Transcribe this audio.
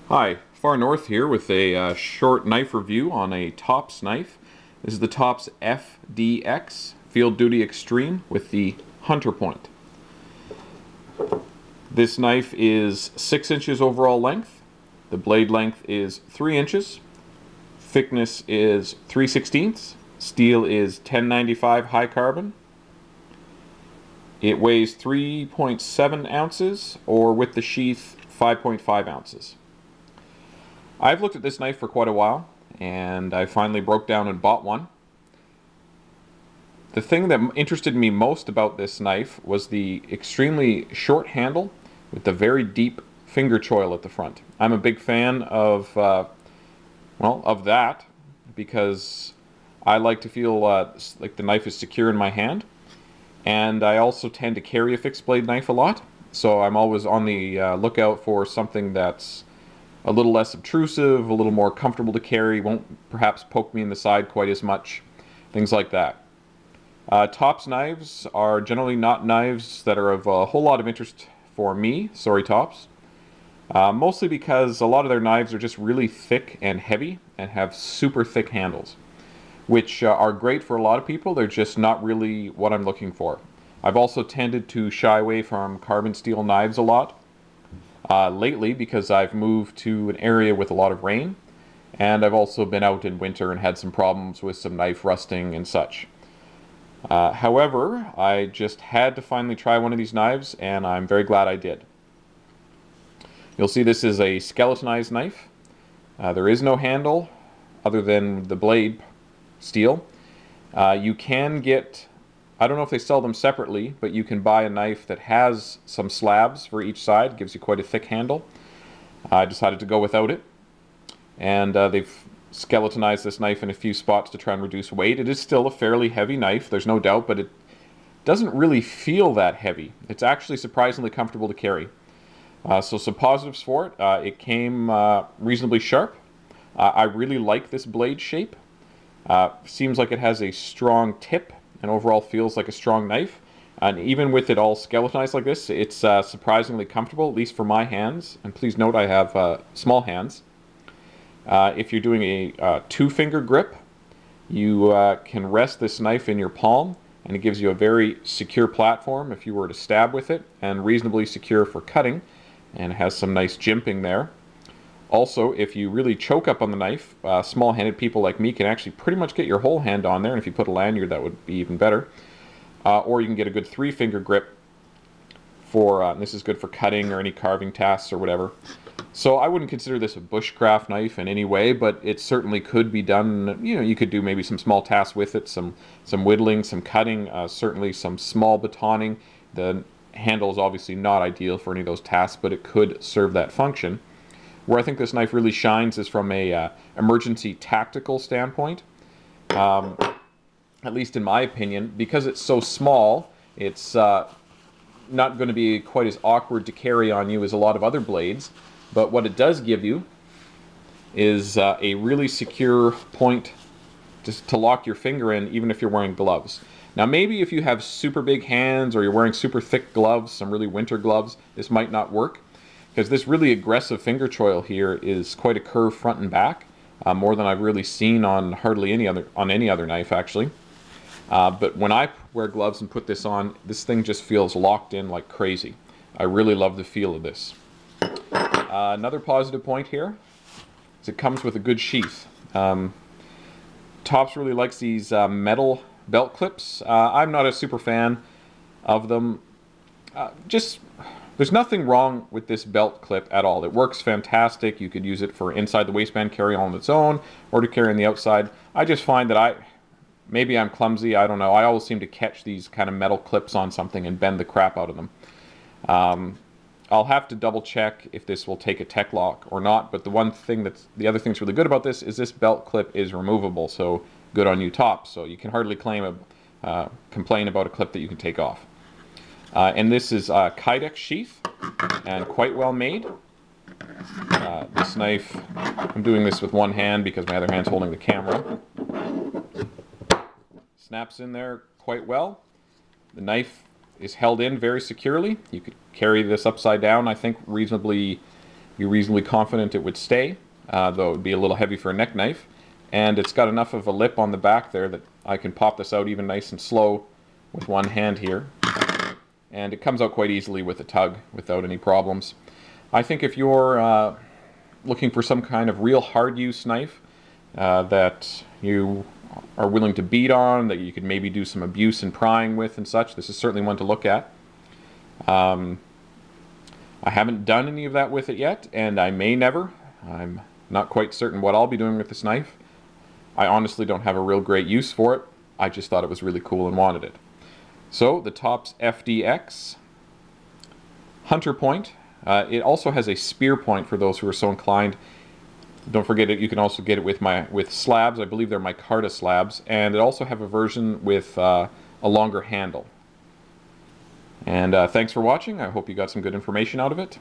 Hi, Far North here with a short knife review on a Tops knife. This is the Tops FDX Field Duty Extreme with the Hunter Point. This knife is 6 inches overall length. The blade length is 3 inches. Thickness is 3/16. Steel is 1095 high carbon. It weighs 3.7 ounces, or with the sheath 5.5 ounces. I've looked at this knife for quite a while, and I finally broke down and bought one. The thing that interested me most about this knife was the extremely short handle with the very deep finger choil at the front. I'm a big fan of, of that, because I like to feel like the knife is secure in my hand, and I also tend to carry a fixed blade knife a lot, so I'm always on the lookout for something that's a little less obtrusive, a little more comfortable to carry, won't perhaps poke me in the side quite as much, things like that. Tops knives are generally not knives that are of a whole lot of interest for me, sorry Tops, mostly because a lot of their knives are just really thick and heavy and have super thick handles, which are great for a lot of people. They're just not really what I'm looking for. I've also tended to shy away from carbon steel knives a lot lately, because I've moved to an area with a lot of rain, and I've also been out in winter and had some problems with some knife rusting and such. However, I just had to finally try one of these knives, and I'm very glad I did. You'll see this is a skeletonized knife. There is no handle other than the blade steel. You can get, I don't know if they sell them separately, but you can buy a knife that has some slabs for each side. Gives you quite a thick handle. I decided to go without it, and they've skeletonized this knife in a few spots to try and reduce weight. It is still a fairly heavy knife, there's no doubt, but it doesn't really feel that heavy. It's actually surprisingly comfortable to carry. So some positives for it. It came reasonably sharp. I really like this blade shape. Seems like it has a strong tip, and overall feels like a strong knife. And even with it all skeletonized like this, it's surprisingly comfortable, at least for my hands. And please note I have small hands. If you're doing a two-finger grip, you can rest this knife in your palm, and it gives you a very secure platform if you were to stab with it, and reasonably secure for cutting, and it has some nice jimping there. Also, if you really choke up on the knife, small-handed people like me can actually pretty much get your whole hand on there, and if you put a lanyard, that would be even better. Or you can get a good three-finger grip for, and this is good for cutting or any carving tasks or whatever. So I wouldn't consider this a bushcraft knife in any way, but it certainly could be done. You know, you could do maybe some small tasks with it, some whittling, some cutting, certainly some small batoning. The handle is obviously not ideal for any of those tasks, but it could serve that function. Where I think this knife really shines is from a emergency tactical standpoint. At least in my opinion, because it's so small, it's not going to be quite as awkward to carry on you as a lot of other blades. But what it does give you is a really secure point just to lock your finger in, even if you're wearing gloves. Now maybe if you have super big hands, or you're wearing super thick gloves, some really winter gloves, this might not work, because this really aggressive finger choil here is quite a curve front and back, more than I've really seen on hardly any other knife actually. But when I wear gloves and put this on, this thing just feels locked in like crazy. I really love the feel of this. Another positive point here is it comes with a good sheath. Tops really likes these metal belt clips. I'm not a super fan of them. There's nothing wrong with this belt clip at all. It works fantastic. You could use it for inside the waistband carry on its own, or to carry on the outside. I just find that maybe I'm clumsy, I don't know. I always seem to catch these kind of metal clips on something and bend the crap out of them. I'll have to double check if this will take a tech lock or not, but the other thing that's really good about this is this belt clip is removable, so good on you Tops. So you can hardly complain about a clip that you can take off. And this is a Kydex sheath, and quite well made. This knife, I'm doing this with one hand because my other hand's holding the camera. Snaps in there quite well. The knife is held in very securely. You could carry this upside down, I think, reasonably you're reasonably confident it would stay, though it would be a little heavy for a neck knife. And it's got enough of a lip on the back there that I can pop this out even nice and slow with one hand here. And it comes out quite easily with a tug without any problems. I think if you're looking for some kind of real hard use knife that you are willing to beat on, that you could maybe do some abuse and prying with and such, this is certainly one to look at. I haven't done any of that with it yet, and I may never. I'm not quite certain what I'll be doing with this knife. I honestly don't have a real great use for it. I just thought it was really cool and wanted it. So the Topps FDX Hunter Point. It also has a spear point for those who are so inclined. Don't forget it. You can also get it with slabs. I believe they're micarta slabs, and it also have a version with a longer handle. And thanks for watching. I hope you got some good information out of it.